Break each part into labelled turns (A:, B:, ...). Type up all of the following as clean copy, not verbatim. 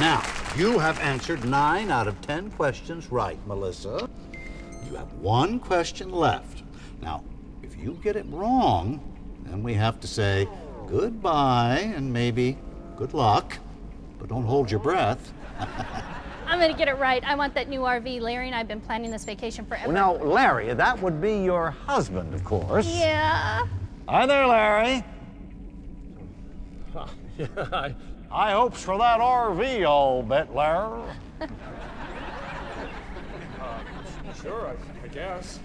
A: Now, you have answered 9 out of 10 questions right, Melissa. You have 1 question left. Now, if you get it wrong, then we have to say goodbye and maybe good luck. But don't hold your breath.
B: I'm gonna get it right. I want that new RV. Larry and I have been planning this vacation forever.
C: Well, now, Larry, that would be your husband, of course.
B: Yeah.
C: Hi there, Larry. Yeah, I hopes for that RV, I'll bet, Larry.
D: Sure, I guess.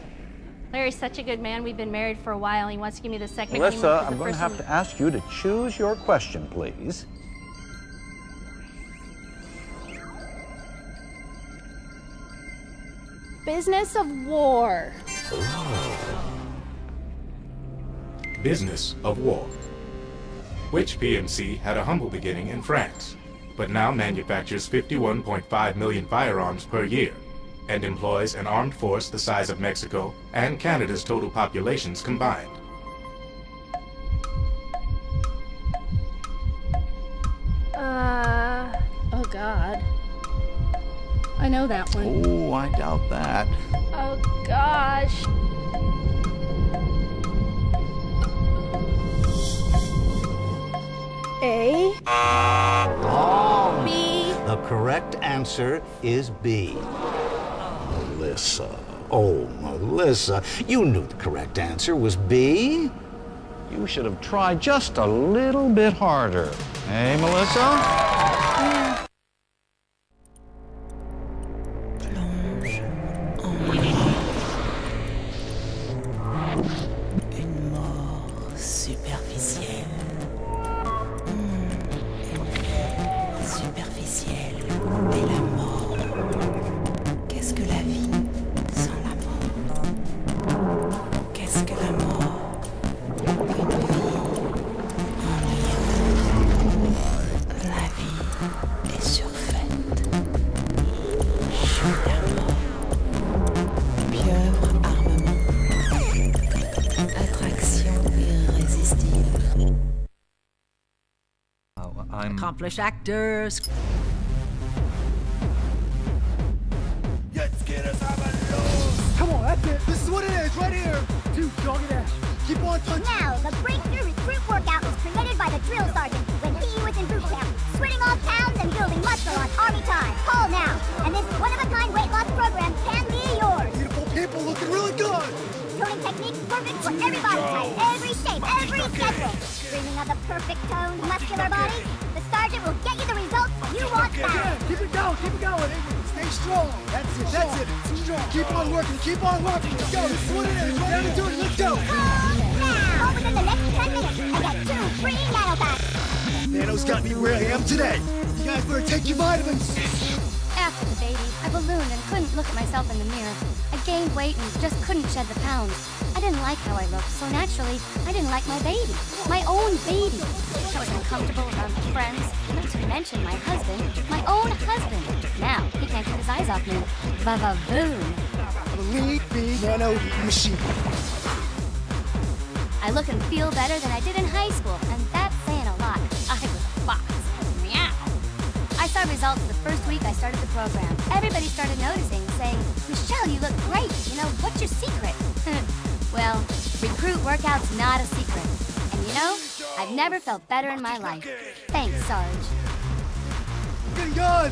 B: Larry's such a good man. We've been married for a while. He wants to give me the second
C: Melissa, I'm going to have to ask you to choose your question, please.
B: Business of war.
D: Business of war. Which PMC had a humble beginning in France, but now manufactures 51.5 million firearms per year, and employs an armed force the size of Mexico and Canada's total populations combined.
B: Oh God. I know that one.
A: Oh, I doubt that.
B: Oh gosh. A.
A: Wrong.
B: B.
A: The correct answer is B. Melissa. Oh, Melissa. You knew the correct answer was B.
C: You should have tried just a little bit harder. Hey, Melissa?
E: Une mort superficielle. Superficielle. Et la mort. Qu'est-ce que la vie sans la mort? Qu'est-ce que la mort? Une vie ennuyante. La vie est surfaite. La mort. Pieuvre armement. Attraction irrésistible.
F: Accomplished actors.
G: Come on, that's it. This is what it is, right here. Dude, dog and dash. Keep on touching.
H: Now, the breakthrough recruit workout was created by the drill sergeant when he was in boot camp, sweating off pounds and building muscle on army time. Call now, and this one-of-a-kind weight loss program can be yours.
G: Beautiful people looking really good.
H: Toning technique perfect for every body type, every shape, every schedule. Dreaming of the perfect toned, muscular body? The sergeant will get you the results you want fast.
G: Keep it going, keep it going. Stay strong. That's it, that's it. Strong. Keep on working, keep on working. Let's go, this is what it is. Right here to do it, let's go.
H: Call now. Call within the next 10 minutes and get 2 free nano packs.
G: Nano's got me where I am today. You guys better take your vitamins.
B: After the baby, I ballooned and couldn't look at myself in the mirror. I gained weight and just couldn't shed the pounds. I didn't like how I looked, so naturally, I didn't like my baby. My own baby. I was uncomfortable around my friends, not to mention my husband, my own husband. Now, he can't keep his eyes off me. Va-va-voom.
G: Elite B Nano Machine.
B: I look and feel better than I did in high school, and that's saying a lot. I was a fox. Meow. I saw results the first week I started the program. Everybody started noticing, saying, Michelle, you look great. You know, what's your secret? Well, recruit workout's not a secret. And you know, I've never felt better in my life. Thanks, Sarge.
G: Getting good.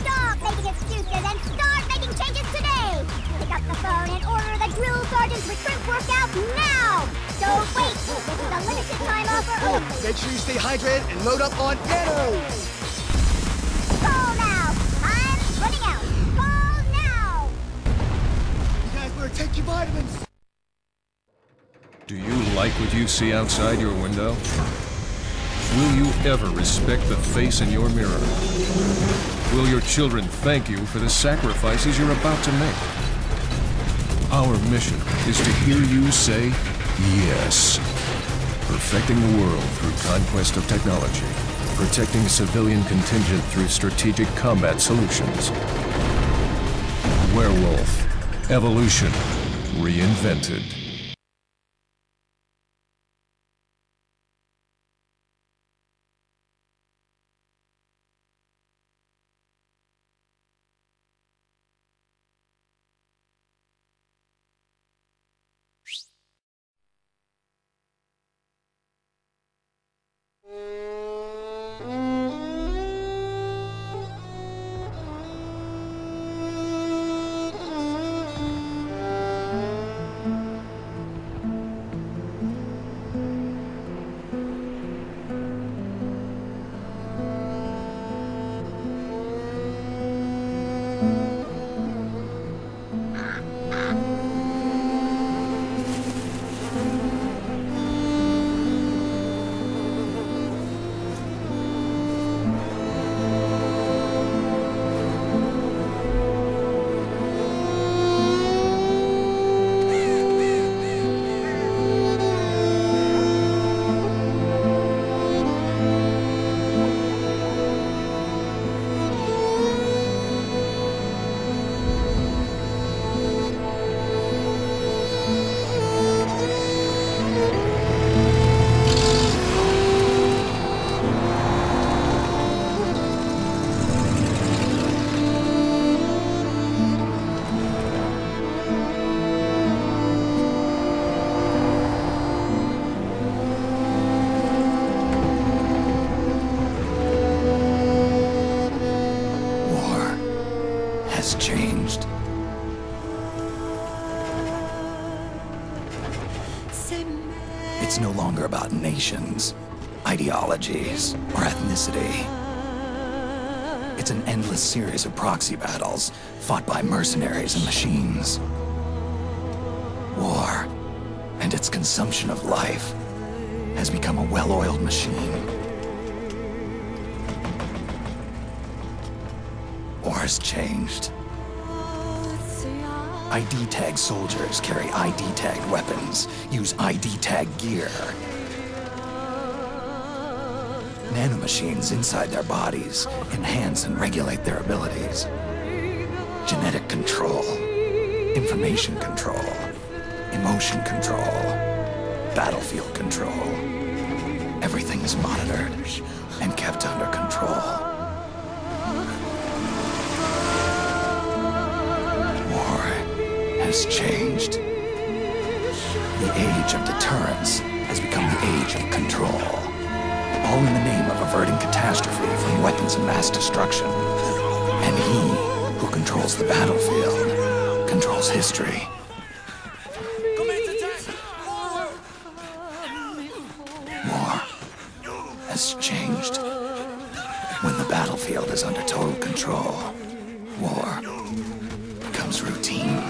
H: Stop making excuses and start making changes today! Pick up the phone and order the drill sergeant's recruit workout now! Don't wait! This is a limited time offer only!
G: Make sure you stay hydrated and load up on nanos!
H: Call now! I'm running out! Call now!
G: You guys better take your vitamins!
I: Do you like what you see outside your window? Will you ever respect the face in your mirror? Will your children thank you for the sacrifices you're about to make? Our mission is to hear you say yes. Perfecting the world through conquest of technology. Protecting civilian contingent through strategic combat solutions. Werewolf. Evolution. Reinvented.
J: Has changed. It's no longer about nations, ideologies, or ethnicity. It's an endless series of proxy battles fought by mercenaries and machines. War and its consumption of life has become a well-oiled machine. War has changed. ID tag soldiers carry ID tagged weapons, use ID tag gear. Nanomachines inside their bodies enhance and regulate their abilities. Genetic control, information control, emotion control, battlefield control. Everything is monitored and kept under control. Has changed. The age of deterrence has become the age of control. All in the name of averting catastrophe from weapons of mass destruction. And he who controls the battlefield controls history. War has changed. When the battlefield is under total control, war becomes routine.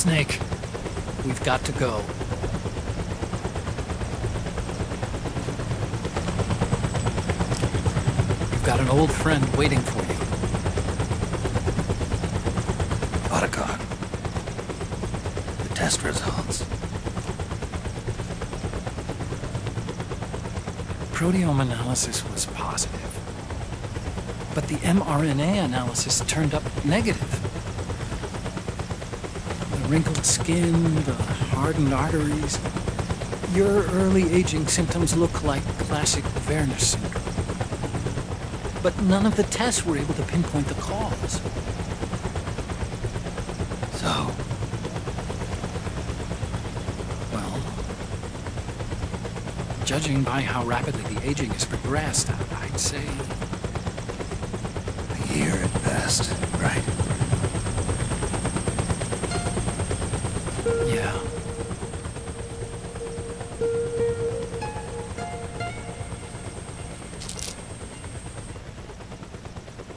K: Snake, we've got to go. You've got an old friend waiting for you.
J: Otacon. The test results.
K: Proteome analysis was positive, but the mRNA analysis turned up negative. The wrinkled skin, the hardened arteries. Your early aging symptoms look like classic Werner syndrome. But none of the tests were able to pinpoint the cause.
J: So?
K: Well, judging by how rapidly the aging has progressed, I'd say...
J: A year at best, right?
K: Yeah.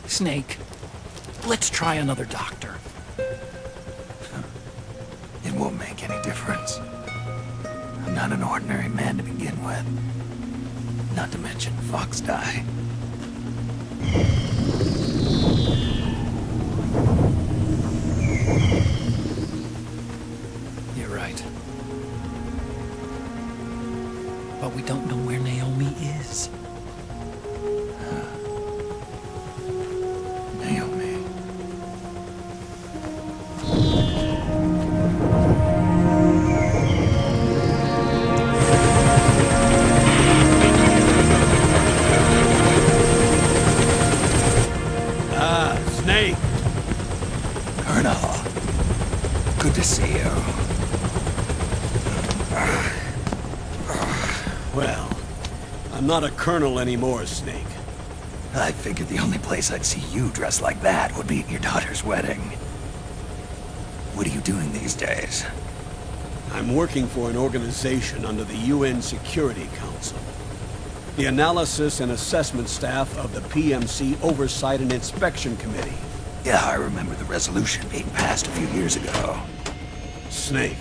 K: Snake, let's try another doctor.
J: It won't make any difference. I'm not an ordinary man to begin with. Not to mention Fox die.
K: You're right. But we don't know where Naomi is.
J: Naomi.
L: Snake!
J: Colonel. Good to see you.
L: Well, I'm not a colonel anymore, Snake.
J: I figured the only place I'd see you dressed like that would be at your daughter's wedding. What are you doing these days?
L: I'm working for an organization under the UN Security Council. The Analysis and Assessment Staff of the PMC Oversight and Inspection Committee.
J: Yeah, I remember the resolution being passed a few years ago.
L: Snake,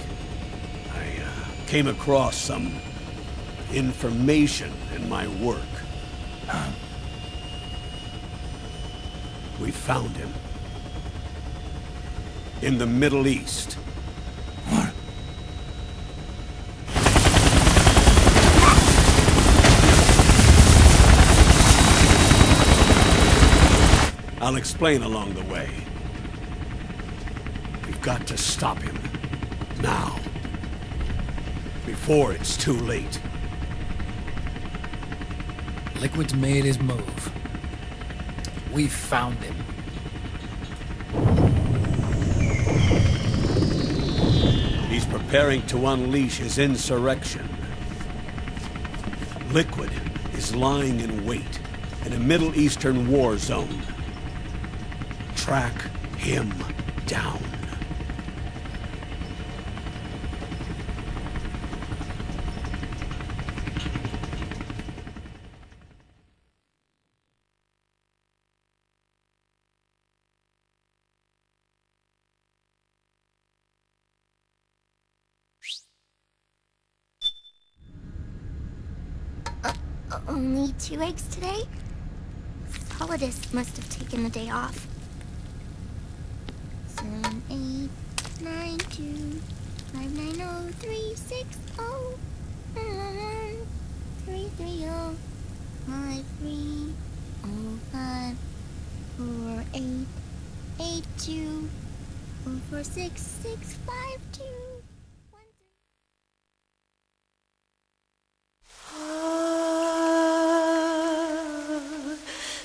L: I came across some information in my work.
J: Huh?
L: We found him. In the Middle East.
J: What?
L: I'll explain along the way. We've got to stop him. Now. Before it's too late.
K: Liquid's made his move. We found him.
L: He's preparing to unleash his insurrection. Liquid is lying in wait in a Middle Eastern war zone. Track him down.
B: Only 2 eggs today? Holidays must have taken the day off. 7, 8, 9, 2, 5, 9, 0, 3, 6, 0, 3, 3, 0, 5, 3, 0, 5, 4, 8, 8, 2, 0, 4, 6, 6, 5, 2.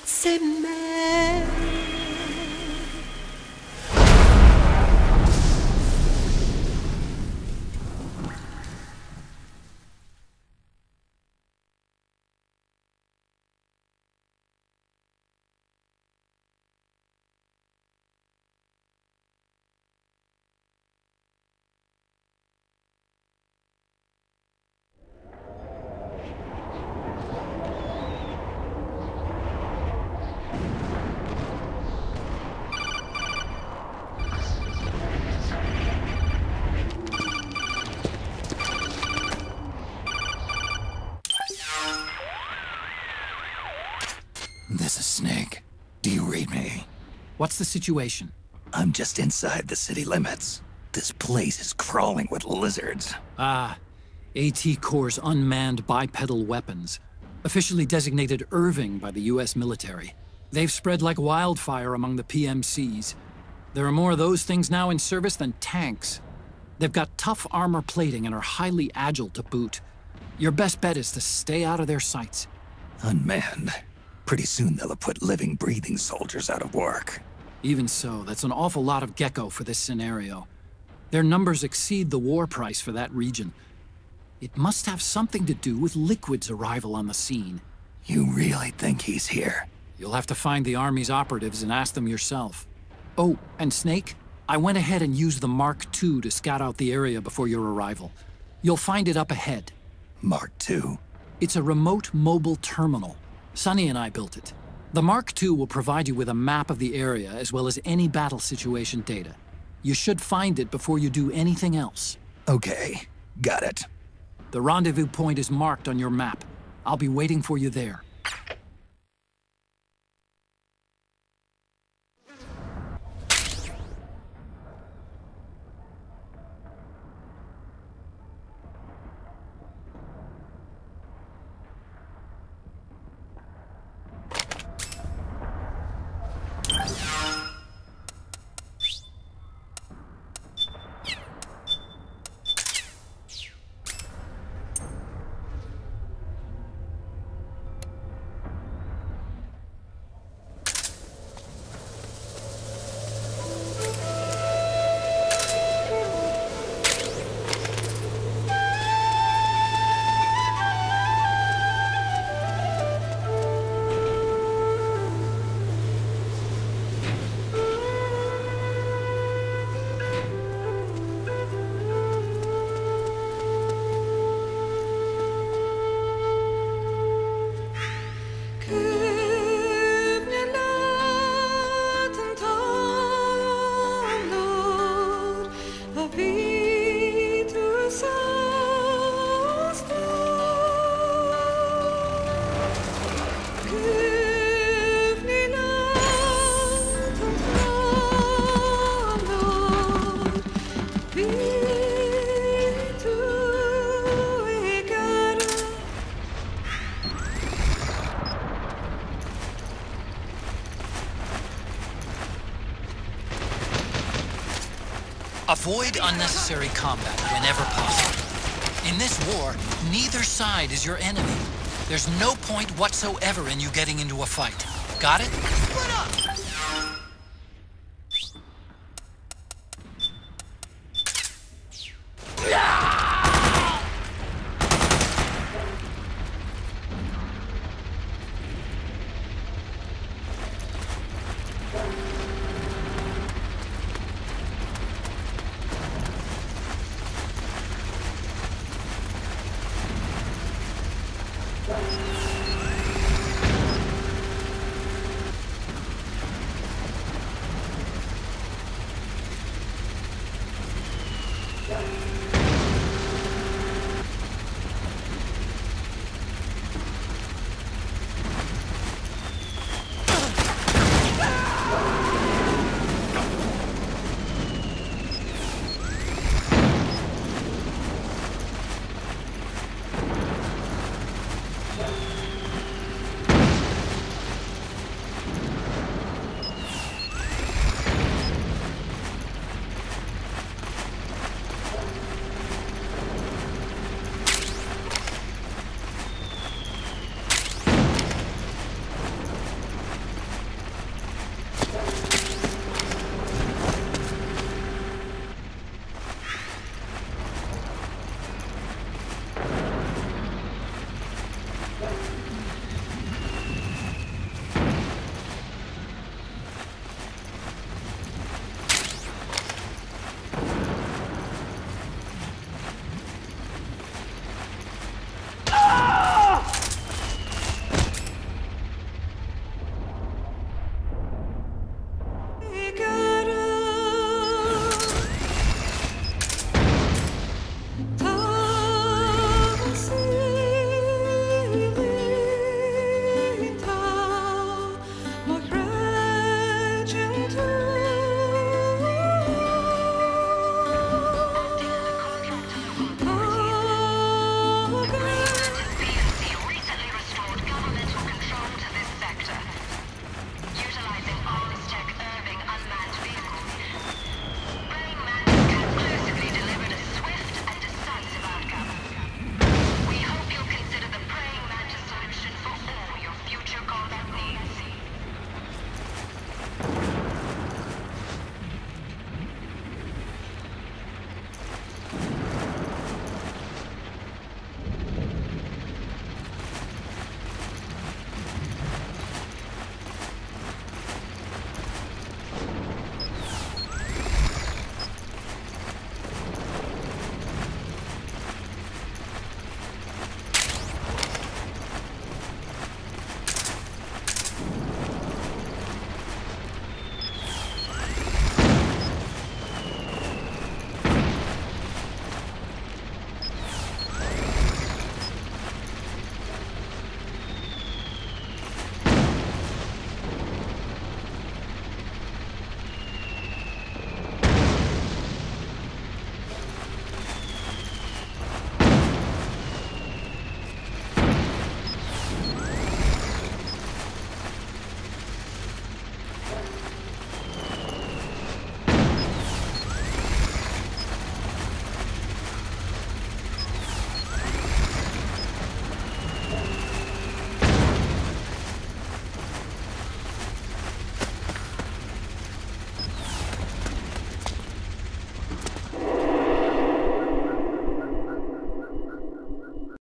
E: C'est même
K: What's the situation?
J: I'm just inside the city limits. This place is crawling with lizards.
K: Ah, AT Corps' unmanned bipedal weapons. Officially designated Irving by the US military. They've spread like wildfire among the PMCs. There are more of those things now in service than tanks. They've got tough armor plating and are highly agile to boot. Your best bet is to stay out of their sights.
J: Unmanned. Pretty soon they'll have put living, breathing soldiers out of work.
K: Even so, that's an awful lot of gecko for this scenario. Their numbers exceed the war price for that region. It must have something to do with Liquid's arrival on the scene.
J: You really think he's here?
K: You'll have to find the Army's operatives and ask them yourself. Oh, and Snake, I went ahead and used the Mark II to scout out the area before your arrival. You'll find it up ahead.
J: Mark II?
K: It's a remote mobile terminal. Sonny and I built it. The Mark II will provide you with a map of the area as well as any battle situation data. You should find it before you do anything else.
J: Okay, got it.
K: The rendezvous point is marked on your map. I'll be waiting for you there. Avoid unnecessary combat whenever possible. In this war, neither side is your enemy. There's no point whatsoever in you getting into a fight. Got it? Split up!
M: Yeah.